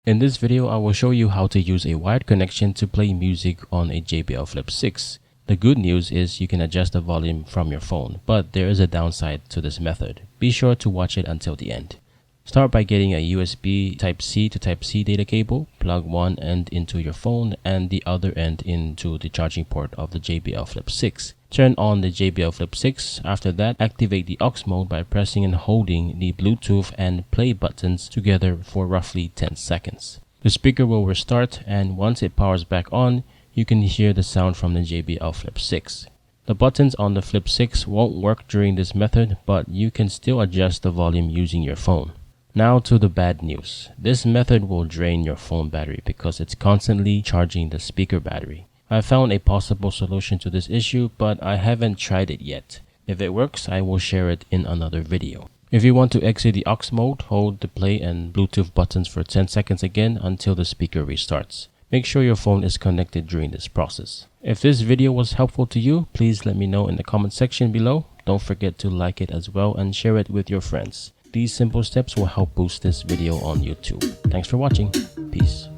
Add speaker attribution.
Speaker 1: In this video, I will show you how to use a wired connection to play music on a JBL Flip 6. The good news is you can adjust the volume from your phone, but there is a downside to this method. Be sure to watch it until the end. Start by getting a USB Type-C to Type-C data cable. Plug one end into your phone and the other end into the charging port of the JBL Flip 6. Turn on the JBL Flip 6. After that, activate the AUX mode by pressing and holding the Bluetooth and play buttons together for roughly 10 seconds. The speaker will restart, and once it powers back on, you can hear the sound from the JBL Flip 6. The buttons on the Flip 6 won't work during this method, but you can still adjust the volume using your phone. Now to the bad news. This method will drain your phone battery because it's constantly charging the speaker battery. I found a possible solution to this issue, but I haven't tried it yet. If it works, I will share it in another video. If you want to exit the AUX mode, hold the play and Bluetooth buttons for 10 seconds again until the speaker restarts. Make sure your phone is connected during this process. If this video was helpful to you, please let me know in the comment section below. Don't forget to like it as well and share it with your friends. These simple steps will help boost this video on YouTube. Thanks for watching. Peace.